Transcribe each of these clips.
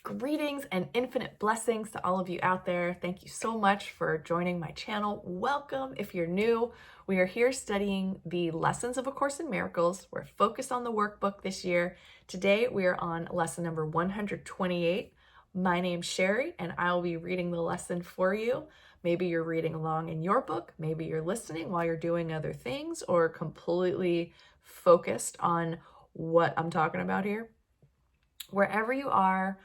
Greetings and infinite blessings to all of you out there. Thank you so much for joining my channel. Welcome if you're new. We are here studying the lessons of A Course in Miracles. We're focused on the workbook this year. Today we are on lesson number 128. My name's Sherry and I'll be reading the lesson for you. Maybe you're reading along in your book, maybe you're listening while you're doing other things or completely focused on what I'm talking about here. Wherever you are,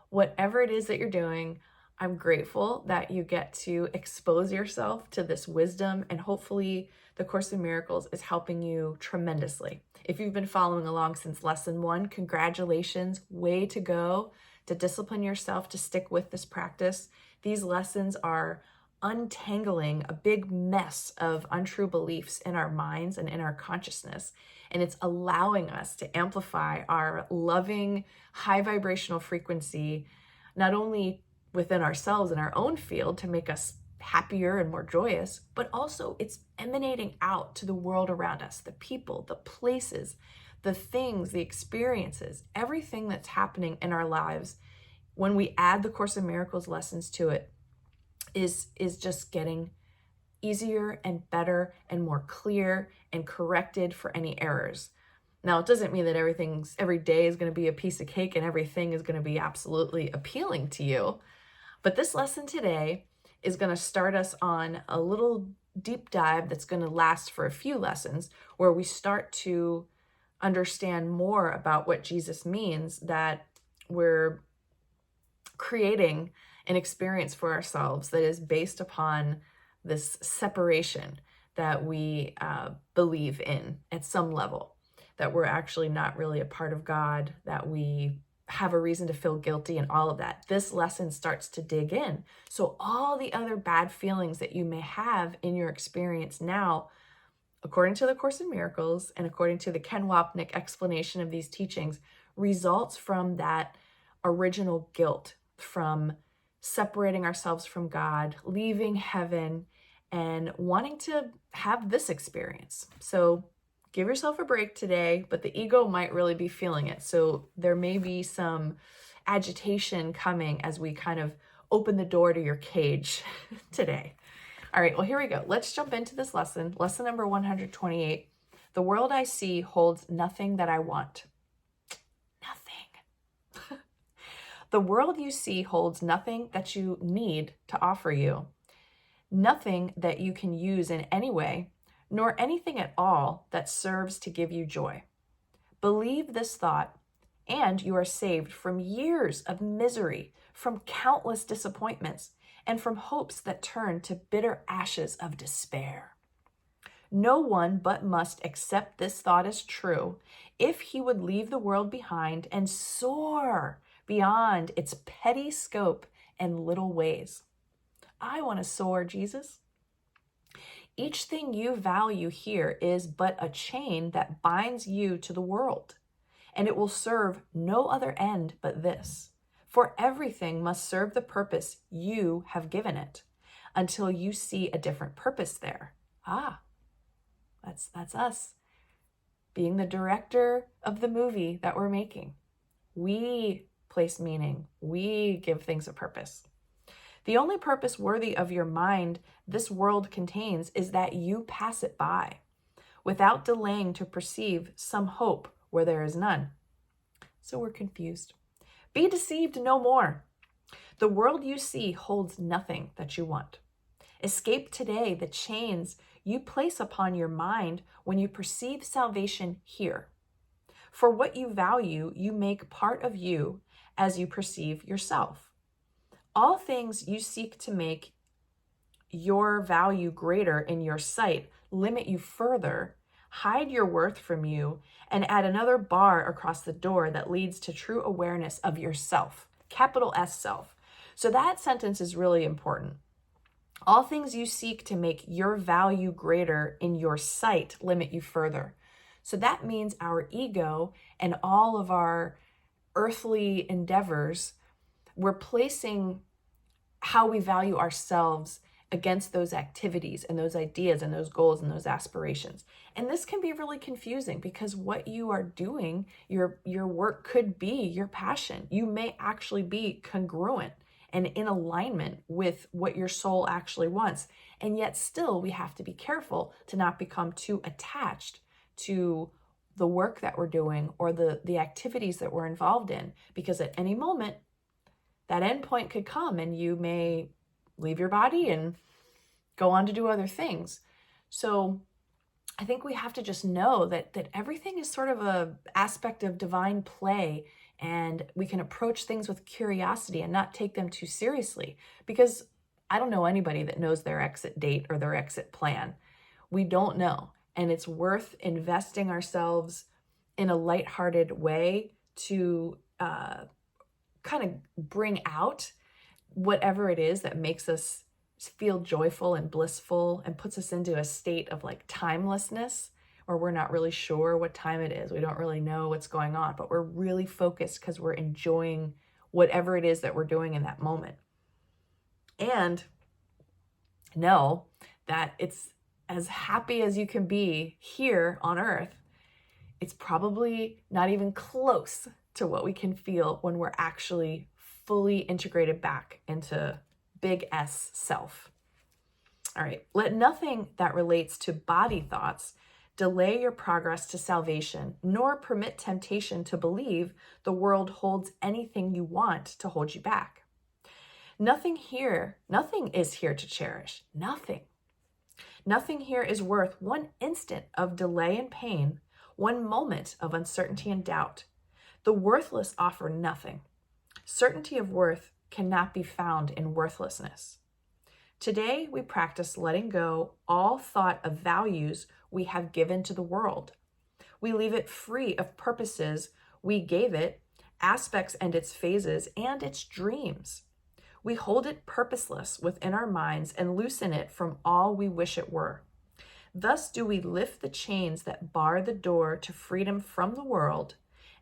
whatever it is that you're doing, I'm grateful that you get to expose yourself to this wisdom, and hopefully the Course in Miracles is helping you tremendously. If you've been following along since lesson 1, congratulations, way to go to discipline yourself to stick with this practice. These lessons are untangling a big mess of untrue beliefs in our minds and in our consciousness. And it's allowing us to amplify our loving, high vibrational frequency, not only within ourselves and our own field to make us happier and more joyous, but also it's emanating out to the world around us, the people, the places, the things, the experiences, everything that's happening in our lives. When we add the Course in Miracles lessons to it, is just getting easier and better and more clear and corrected for any errors. Now, it doesn't mean that every day is going to be a piece of cake and everything is going to be absolutely appealing to you. But this lesson today is going to start us on a little deep dive that's going to last for a few lessons, where we start to understand more about what Jesus means that we're creating an experience for ourselves that is based upon this separation that we believe in at some level, that we're actually not really a part of God, that we have a reason to feel guilty and all of that. This lesson starts to dig in. So all the other bad feelings that you may have in your experience now, according to the Course in Miracles and according to the Ken Wapnick explanation of these teachings, results from that original guilt, from separating ourselves from God, leaving heaven, and wanting to have this experience. So give yourself a break today, but the ego might really be feeling it. So there may be some agitation coming as we kind of open the door to your cage today. All right, well, here we go. Let's jump into this lesson. Lesson number 128. The world I see holds nothing that I want. Nothing. The world you see holds nothing that you need to offer you. Nothing that you can use in any way, nor anything at all that serves to give you joy. Believe this thought, and you are saved from years of misery, from countless disappointments, and from hopes that turn to bitter ashes of despair. No one but must accept this thought as true if he would leave the world behind and soar beyond its petty scope and little ways. I want to soar, Jesus. Each thing you value here is but a chain that binds you to the world, and it will serve no other end but this. For everything must serve the purpose you have given it until you see a different purpose there. That's us being the director of the movie that we're making. We place meaning. We give things a purpose. The only purpose worthy of your mind this world contains is that you pass it by, without delaying to perceive some hope where there is none. So we're confused. Be deceived no more. The world you see holds nothing that you want. Escape today the chains you place upon your mind when you perceive salvation here. For what you value, you make part of you as you perceive yourself. All things you seek to make your value greater in your sight limit you further, hide your worth from you, and add another bar across the door that leads to true awareness of yourself, capital S self. So that sentence is really important. All things you seek to make your value greater in your sight limit you further. So that means our ego and all of our earthly endeavors, we're placing how we value ourselves against those activities and those ideas and those goals and those aspirations. And this can be really confusing because what you are doing, your work could be your passion. You may actually be congruent and in alignment with what your soul actually wants. And yet still we have to be careful to not become too attached to the work that we're doing or the activities that we're involved in, because at any moment that endpoint could come and you may leave your body and go on to do other things. So I think we have to just know that everything is sort of a aspect of divine play, and we can approach things with curiosity and not take them too seriously, because I don't know anybody that knows their exit date or their exit plan. We don't know. And it's worth investing ourselves in a lighthearted way to kind of bring out whatever it is that makes us feel joyful and blissful and puts us into a state of like timelessness, where we're not really sure what time it is. We don't really know what's going on, but we're really focused because we're enjoying whatever it is that we're doing in that moment. And know that it's as happy as you can be here on earth. It's probably not even close to what we can feel when we're actually fully integrated back into big S self. All right, let nothing that relates to body thoughts delay your progress to salvation, nor permit temptation to believe the world holds anything you want to hold you back. Nothing is here to cherish. Nothing. Nothing here is worth one instant of delay and pain, one moment of uncertainty and doubt. The worthless offer nothing. Certainty of worth cannot be found in worthlessness. Today, we practice letting go all thought of values we have given to the world. We leave it free of purposes we gave it, aspects and its phases, and its dreams. We hold it purposeless within our minds and loosen it from all we wish it were. Thus do we lift the chains that bar the door to freedom from the world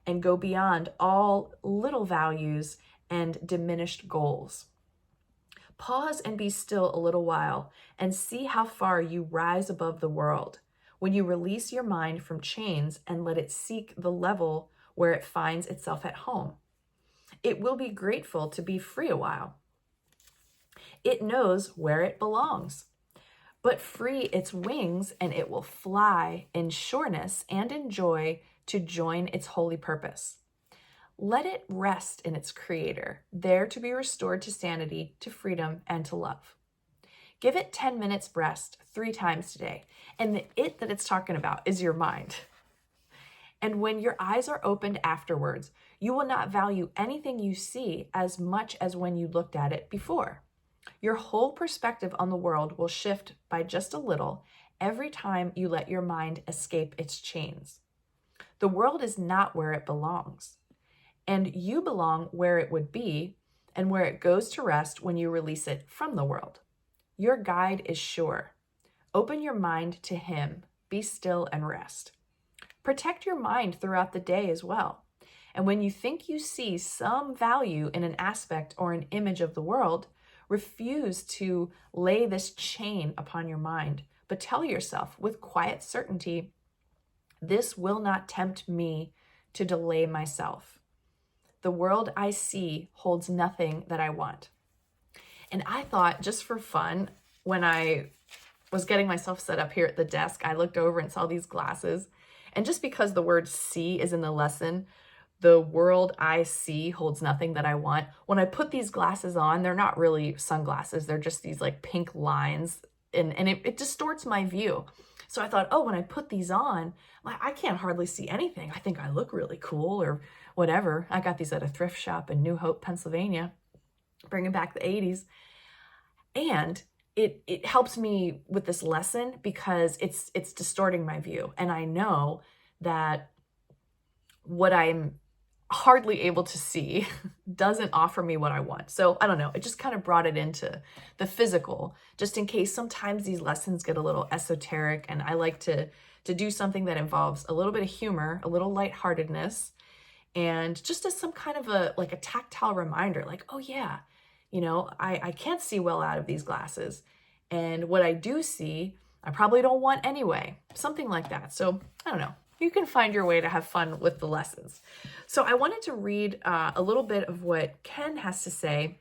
and go beyond all little values and diminished goals. Pause and be still a little while and see how far you rise above the world when you release your mind from chains and let it seek the level where it finds itself at home. It will be grateful to be free a while. It knows where it belongs. But free its wings and it will fly in sureness and in joy to join its holy purpose. Let it rest in its creator, there to be restored to sanity, to freedom, and to love. Give it 10 minutes rest 3 times today. And the it that it's talking about is your mind. And when your eyes are opened afterwards, you will not value anything you see as much as when you looked at it before. Your whole perspective on the world will shift by just a little every time you let your mind escape its chains. The world is not where it belongs, and you belong where it would be and where it goes to rest when you release it from the world. Your guide is sure. Open your mind to him. Be still and rest. Protect your mind throughout the day as well. And when you think you see some value in an aspect or an image of the world, refuse to lay this chain upon your mind, but tell yourself with quiet certainty, this will not tempt me to delay myself. The world I see holds nothing that I want. And I thought, just for fun, when I was getting myself set up here at the desk, I looked over and saw these glasses. And just because the word see is in the lesson, the world I see holds nothing that I want. When I put these glasses on, they're not really sunglasses. They're just these like pink lines, and it distorts my view. So I thought, oh, when I put these on, I can't hardly see anything. I think I look really cool or whatever. I got these at a thrift shop in New Hope, Pennsylvania, bringing back the 80s. And it helps me with this lesson because it's distorting my view. And I know that what I'm hardly able to see doesn't offer me what I want. So I don't know, it just kind of brought it into the physical, just in case sometimes these lessons get a little esoteric, and I like to do something that involves a little bit of humor, a little lightheartedness, and just as some kind of a tactile reminder, like, oh yeah, I can't see well out of these glasses. And what I do see, I probably don't want anyway. Something like that. So I don't know. You can find your way to have fun with the lessons. So I wanted to read a little bit of what Ken has to say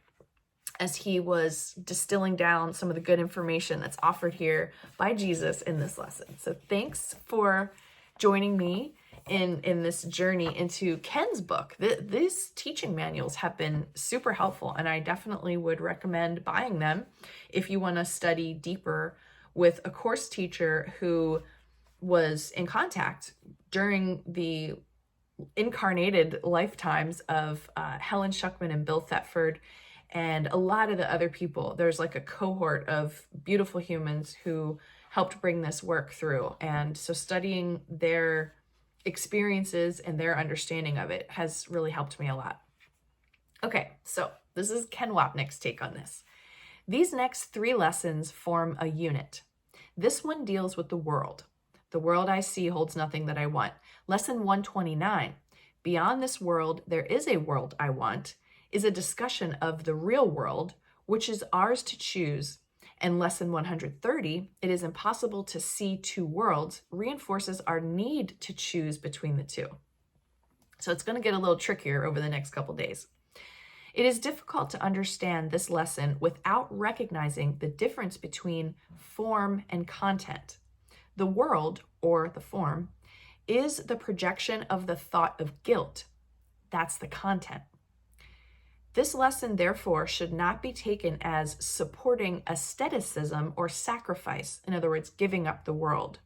as he was distilling down some of the good information that's offered here by Jesus in this lesson. So thanks for joining me in this journey into Ken's book. These teaching manuals have been super helpful, and I definitely would recommend buying them if you want to study deeper with a course teacher who was in contact during the incarnated lifetimes of Helen Schuckman and Bill Thetford and a lot of the other people. There's like a cohort of beautiful humans who helped bring this work through. And so studying their experiences and their understanding of it has really helped me a lot. Okay, so this is Ken Wapnick's take on this. These next 3 lessons form a unit. This one deals with the world. The world I see holds nothing that I want. Lesson 129, beyond this world, there is a world I want, is a discussion of the real world, which is ours to choose. And lesson 130, it is impossible to see 2 worlds, reinforces our need to choose between the 2. So it's going to get a little trickier over the next couple days. It is difficult to understand this lesson without recognizing the difference between form and content. The world, or the form, is the projection of the thought of guilt. That's the content. This lesson, therefore, should not be taken as supporting asceticism or sacrifice, in other words, giving up the world,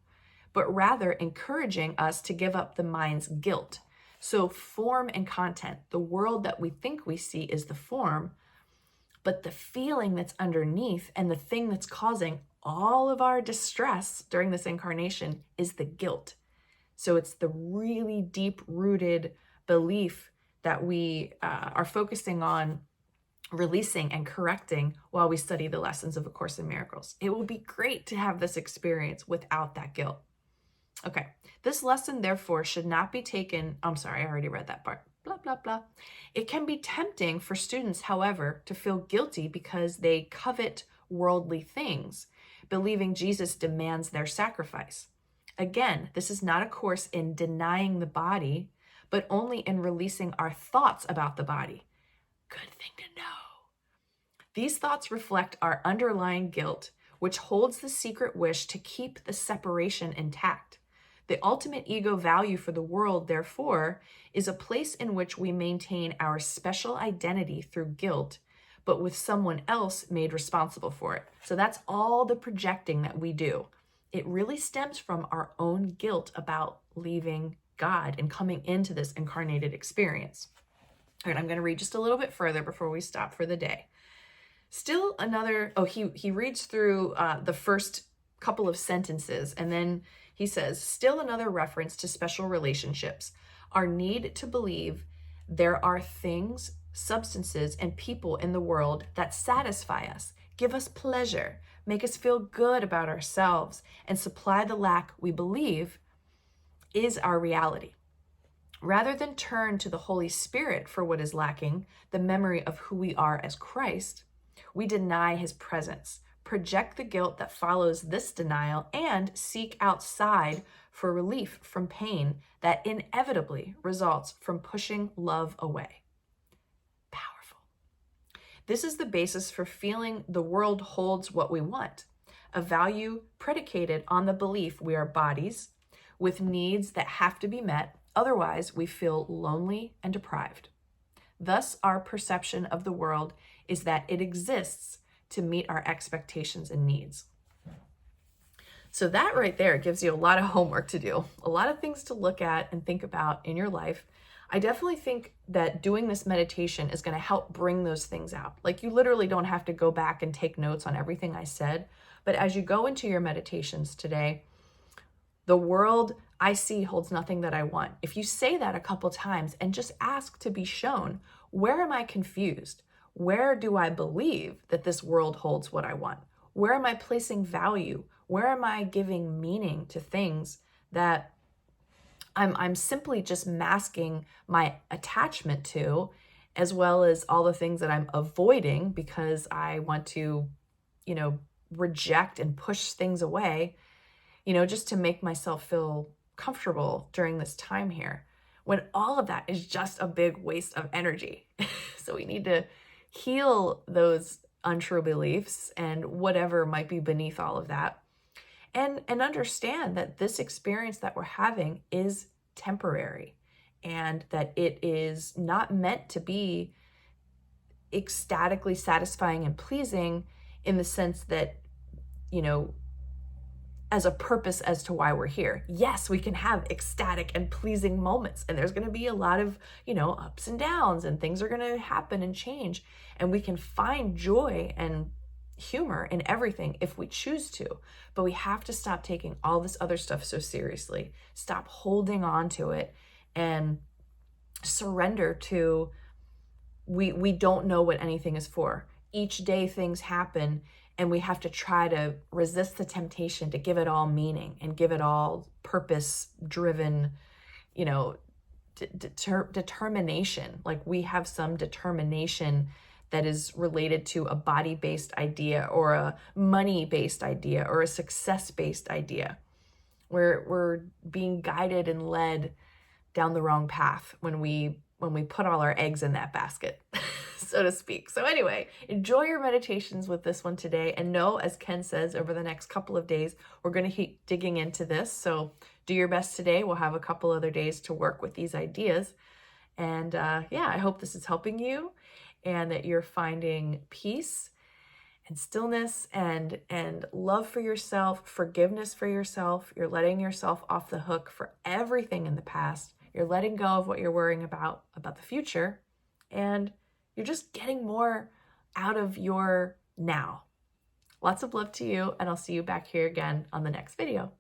but rather encouraging us to give up the mind's guilt. So form and content, the world that we think we see is the form, but the feeling that's underneath and the thing that's causing all of our distress during this incarnation is the guilt. So it's the really deep-rooted belief that we are focusing on releasing and correcting while we study the lessons of A Course in Miracles. It will be great to have this experience without that guilt. Okay, this lesson, therefore, should not be taken, I'm sorry, I already read that part, blah, blah, blah. It can be tempting for students, however, to feel guilty because they covet worldly things, believing Jesus demands their sacrifice. Again, this is not a course in denying the body, but only in releasing our thoughts about the body. Good thing to know. These thoughts reflect our underlying guilt, which holds the secret wish to keep the separation intact. The ultimate ego value for the world, therefore, is a place in which we maintain our special identity through guilt, but with someone else made responsible for it. So that's all the projecting that we do. It really stems from our own guilt about leaving God and coming into this incarnated experience. All right, I'm going to read just a little bit further before we stop for the day. Still another, he reads through the first couple of sentences, and then he says, still another reference to special relationships, our need to believe there are things, substances, and people in the world that satisfy us, give us pleasure, make us feel good about ourselves, and supply the lack we believe is our reality. Rather than turn to the Holy Spirit for what is lacking, the memory of who we are as Christ, we deny his presence, project the guilt that follows this denial, and seek outside for relief from pain that inevitably results from pushing love away. Powerful. This is the basis for feeling the world holds what we want, a value predicated on the belief we are bodies with needs that have to be met, otherwise we feel lonely and deprived. Thus, our perception of the world is that it exists to meet our expectations and needs. So that right there gives you a lot of homework to do, a lot of things to look at and think about in your life. I definitely think that doing this meditation is going to help bring those things out. Like, you literally don't have to go back and take notes on everything I said, but as you go into your meditations today, the world I see holds nothing that I want. If you say that a couple times and just ask to be shown, where am I confused? Where do I believe that this world holds what I want? Where am I placing value? Where am I giving meaning to things that I'm simply just masking my attachment to, as well as all the things that I'm avoiding because I want to, reject and push things away, you know, just to make myself feel comfortable during this time here, when all of that is just a big waste of energy. So we need to heal those untrue beliefs and whatever might be beneath all of that, and understand that this experience that we're having is temporary, and that it is not meant to be ecstatically satisfying and pleasing in the sense that, you know, as a purpose as to why we're here. Yes, we can have ecstatic and pleasing moments, and there's going to be a lot of, you know, ups and downs, and things are going to happen and change, and we can find joy and humor in everything if we choose to. But we have to stop taking all this other stuff so seriously, stop holding on to it, and surrender to, we don't know what anything is for. Each day things happen, and we have to try to resist the temptation to give it all meaning and give it all purpose driven, you know, determination. Like, we have some determination that is related to a body-based idea, or a money-based idea, or a success-based idea. We're being guided and led down the wrong path when we put all our eggs in that basket, so to speak. So anyway, enjoy your meditations with this one today, and know, as Ken says, over the next couple of days, we're going to keep digging into this. So do your best today. We'll have a couple other days to work with these ideas. And yeah, I hope this is helping you, and that you're finding peace and stillness and love for yourself, forgiveness for yourself. You're letting yourself off the hook for everything in the past. You're letting go of what you're worrying about the future, and you're just getting more out of your now. Lots of love to you, and I'll see you back here again on the next video.